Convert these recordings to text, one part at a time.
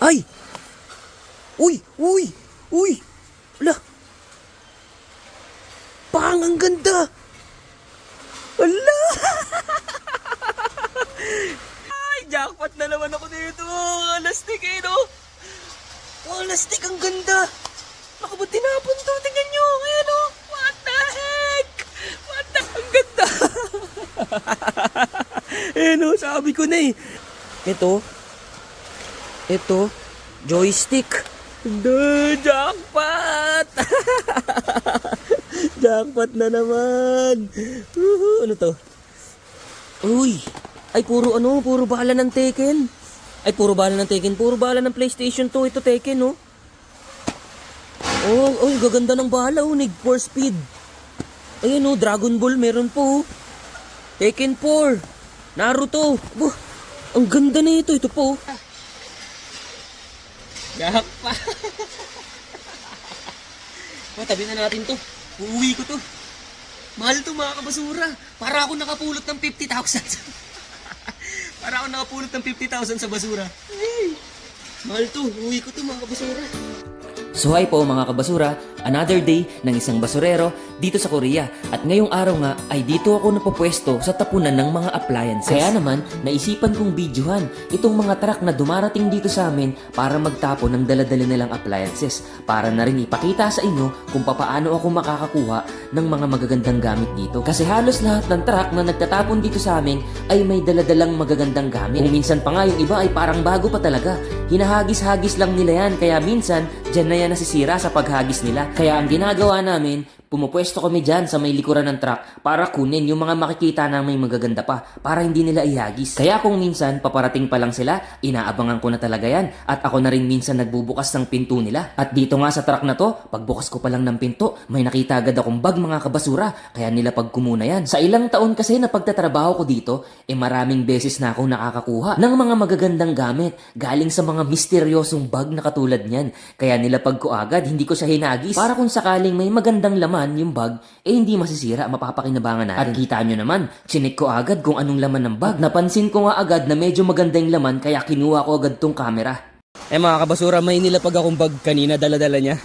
Ay! Uy! Uy! Uy! Ala! Pang, ang ganda! Ala! Ay, jackpot na naman ako dito! Alastik eh, no? Oh, alastik, ang ganda! Naku, ba't tinapon to? Tingnan nyo! Ayan, no? What the heck? What the... Ang ganda! Eh, no? Sabi ko na eh. Ito, joystick. Jackpot! Jackpot na naman. Ano to? Uy, ay puro bala ng Tekken. Puro bala ng PlayStation 2. Ito Tekken, no? Oh, gaganda ng bala, oh. Need for Speed. Ayun, oh, Dragon Ball meron po. Tekken 4. Naruto. Buh, ang ganda na ito. Ito po. Jackpot. Tabi na natin to. Uuwi ko to. Mahal to, mga kabasura. Para ako nakapulot ng 50,000. Para ako nakapulot ng 50,000 sa basura. Ay, mahal to. Uuwi ko to, mga kabasura. So hi po mga kabasura, another day ng isang basurero dito sa Korea. At ngayong araw nga ay dito ako napapwesto sa tapunan ng mga appliances. Kaya naman, naisipan kong videohan itong mga truck na dumarating dito sa amin para magtapon ng daladala nilang appliances. Para na rin ipakita sa inyo kung paano ako makakakuha ng mga magagandang gamit dito. Kasi halos lahat ng truck na nagtatapon dito sa amin ay may daladalang magagandang gamit. Kung minsan pa nga yung iba ay parang bago pa talaga. Hinahagis-hagis lang nila yan, kaya minsan dyan na yan nasisira sa paghagis nila. Kaya ang ginagawa namin, pumupwesto kami dyan sa may likuran ng truck para kunin yung mga makikita na may magaganda pa para hindi nila ihagis. Kaya kung minsan paparating pa lang sila, inaabangan ko na talaga yan at ako na rin minsan nagbubukas ng pinto nila. At dito nga sa truck na to, pagbukas ko pa lang ng pinto, may nakita agad akong bag mga kabasura, kaya nila pagkumuna yan. Sa ilang taon kasi na pagtatrabaho ko dito, maraming beses na akong nakakakuha ng mga magagandang gamit galing sa mga misteryosong bag na katulad niyan. Kaya nila pag ko agad, hindi ko siya hinagis para kung sakaling may magandang laman yung bag, hindi masisira, mapapakinabangan natin. At kita nyo naman, chinik ko agad kung anong laman ng bag. Napansin ko nga agad na medyo maganda yung laman, kaya kinuha ko agad tong camera. Mga kabasura, may nilapag akong bag kanina, dala-dala niya.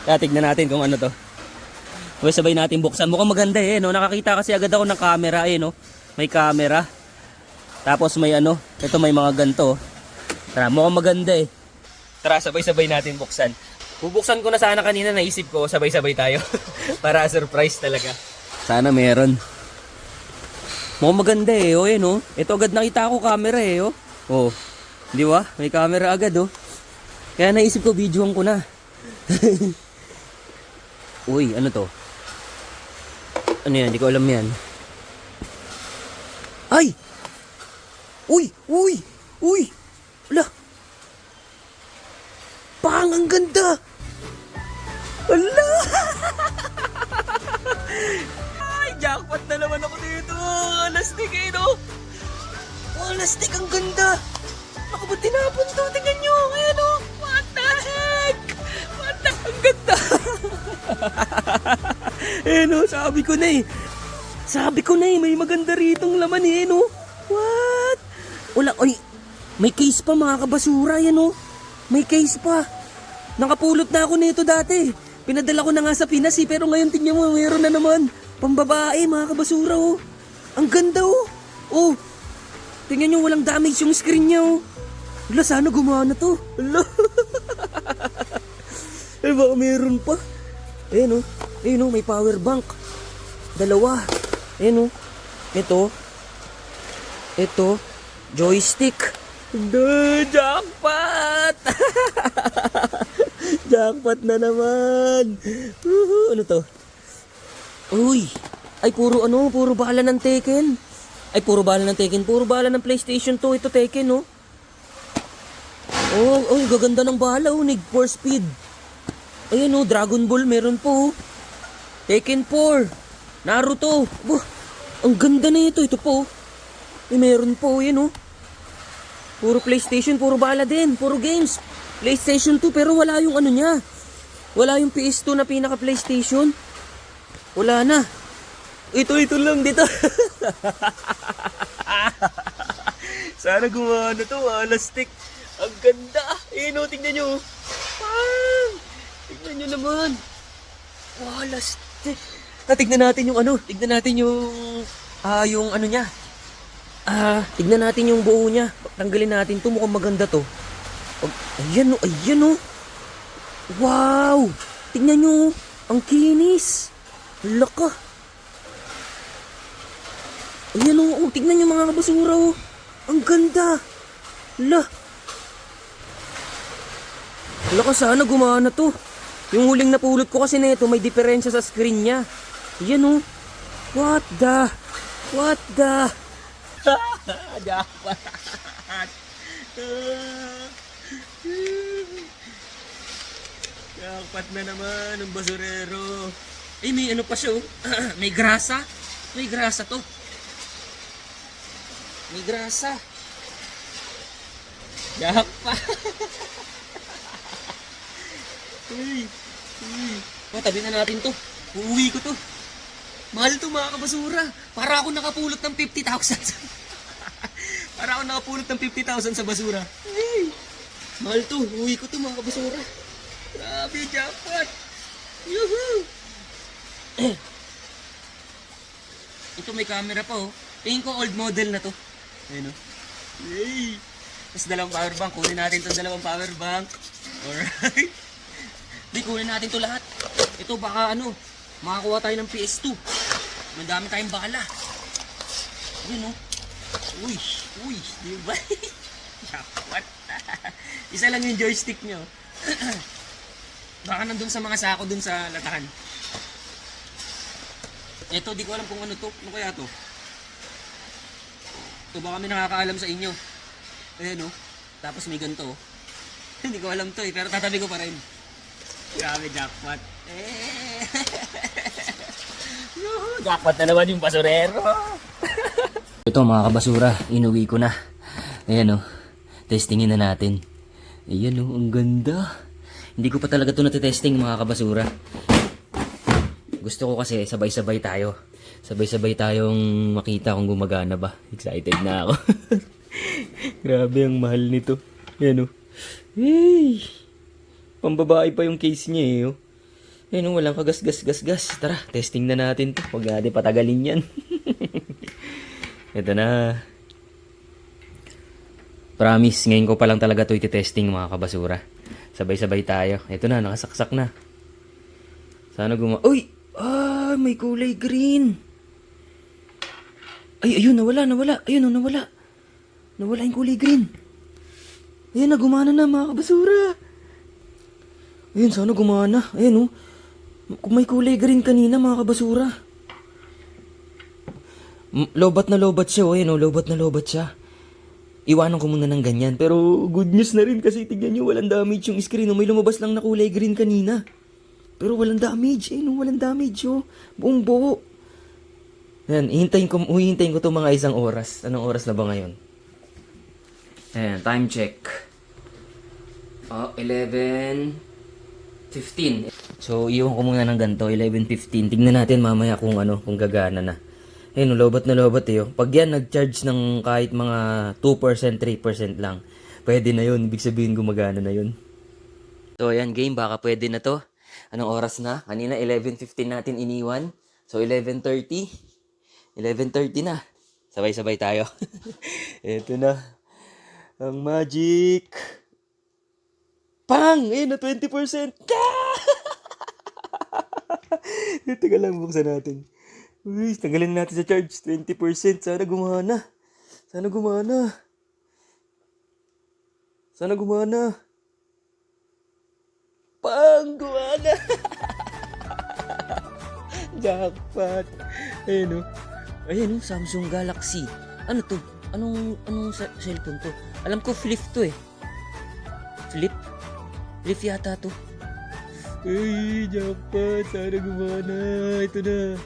Kaya tignan natin kung ano to. Sabay natin buksan. Mukhang maganda no? Nakakita kasi agad ako ng camera no? May camera. Tapos may ito may mga ganto. Tara, mukhang maganda Tara, sabay-sabay natin buksan. Bubuksan ko na sana kanina, naisip ko, sabay-sabay tayo. Para surprise talaga. Sana meron. Mukhang maganda oh. Ito agad nakita ko camera oh. Di ba? May camera agad Kaya naisip ko, videoan ko na. Uy, ano to? Ano yan? Di ko alam yan. Ay! Uy! Ala! Pang, ang ganda! Ala! Ay, jackpot na naman ako dito! Alastik no? Oh, alastik, ang ganda! Naku, ba't tinapon to? Tingnan nyo! Ayan What the heck? Ang ganda! Sabi ko na may maganda ritong laman What? Wala, may case pa mga kabasura yan May case pa. Nakapulot na ako nito dati. Pinadala ko na nga sa Pinas pero ngayon tingnan mo, mayroon na naman. Pambabae mga kabasura Ang ganda Oh. Tingnan nyo, walang damage yung screen niya Wala, sana gumana to. Wala. Baka mayroon pa. Ayun may power bank. Dalawa. Ayun Ito, joystick. Jackpot! Jackpot na naman. Ano to? Uy, ay puro bala ng Tekken. Puro bala ng PlayStation 2. Ito Tekken Oh, gaganda ng bala Need for Speed. Ayun Dragon Ball meron po Tekken 4. Naruto. Buh, ang ganda na ito. Ito po. Meron po Puro PlayStation, puro bala din, puro games. PlayStation 2 pero wala yung niya. Wala yung PS2 na pinaka PlayStation. Wala na. Ito lang dito. Sana gumana to, alastik. Ang Ganda. No, tingnan nyo. Pang! Tingnan nyo naman. Walas. Tignan natin yung ano. Tignan natin yung ano niya. Tignan natin yung buo niya. Tanggalin natin to. Mukhang maganda to. Ayan o, ayan o. Wow! Tignan nyo. Ang kinis. Laka. Ayan o, tignan nyo mga kabasura o. Ang ganda. Laka, sana gumana to. Yung huling napulot ko kasi nito may diferensya sa screen niya. Ayan o. What the? Jackpot. Jackpot na naman ang basurero. May ano pa siya oh. May grasa. May grasa to. May grasa. Jackpot. Tabi na natin to. Uuwi ko to. Mahal to mga kabasura. Para ako nakapulot ng 50,000. Para ako nakapulot ng 50,000 sa basura. Mahal to. Uuwi ko to mga kabasura. Grabe, jackpot. Yuhu! Ito may camera pa oh. Tingin ko old model na to. Ayun oh. Yay! Tapos dalawang power bank. Kunin natin itong dalawang power bank. Alright. Di, kunin natin to lahat. Ito baka ano, makakuha tayo ng PS2. Madami tayong bala. Yun oh. Uy, di ba? Jackpot. Isa lang yung joystick nyo. Baka nandun sa mga sako dun sa latahan. Ito, di ko alam kung ano to. Ano kaya to? Ito baka may nakakaalam sa inyo. Ayan oh. Tapos may ganito oh. Hindi ko alam to pero tatabi ko pa rin. Grabe, jackpot. Jackpot na naman yung basurero. Ito mga kabasura, inuwi ko na. Ayan oh. Testingin na natin. Ayan oh, ang ganda. Hindi ko pa talaga ito natitesting mga kabasura. Gusto ko kasi sabay-sabay tayo. Sabay-sabay tayong makita kung gumagana ba. Excited na ako. Grabe ang mahal nito. Ayan oh. Hey! Pambabae pa yung case niya eh oh. Ayan oh, walang kagas-gas-gas-gas. Tara, testing na natin to. Huwag natin patagalin yan. Ito na. Promise, ngayon ko pa lang talaga ito iti-testing mga kabasura. Sabay-sabay tayo. Ito na, nakasaksak na. Sana Uy! May kulay green. Ay, ayun, nawala. Ayun, nawala. Nawala yung kulay green. Ayan na, gumana na mga kabasura. Ayun, sana gumana. Ayan oh. Kung may kulay green kanina mga kabasura. Lobat na lobat siya oh. Ayan oh, lobat na lobat siya. Iwanan ko muna ng ganyan. Pero good news na rin kasi tignan nyo, walang damage yung screen. May lumabas lang na kulay green kanina. Pero walang damage. Eh, no, walang damage oh. Buong buo. Ayan, hihintayin ko to mga isang oras. Anong oras na ba ngayon? Ayan, time check. 11:15. So, iwan ko muna ng ganito. 11:15. Tignan natin mamaya kung gagana na. Ayun, lobat na lobat eh. Oh. Pag yan nag-charge ng kahit mga 2%, 3% lang, pwede na yun. Ibig sabihin gumagana na yun. So, ayan game. Baka pwede na to. Anong oras na? Kanina 11:15 natin iniwan. So, 11:30. 11:30 na. Sabay-sabay tayo. Ito na. Ang magic. Pang! Ayun na, 20%. Teka lang, buksan natin. Uy, tanggalin natin sa charge. 20%. Sana gumana. Pang! Gumana! Jackpot. Ayun o. Ayun o, Samsung Galaxy. Ano to? Anong cellphone to? Alam ko flip to eh. Flip yata to. Ay, jackpot. Sana gumana. Ito na.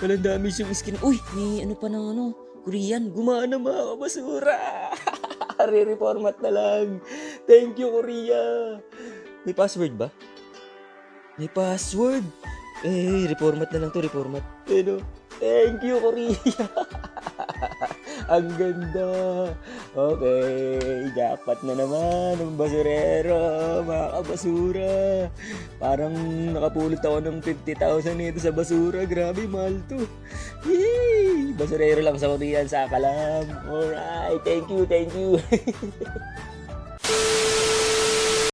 Walang damage yung skin. Uy, may ano pa ng Korean. Gumana mga kabasura. Re-reformat na lang. Thank you, Korea. May password ba? May password. Reformat na lang to, reformat. Thank you, Korea. Ang ganda. Okay, jackpot na naman ng basurero, mga kabasura. Parang nakapulot ako ng 50,000 nito sa basura. Grabe, mahal to. Yay! Basurero lang sa Korean, saka lang. Alright, thank you.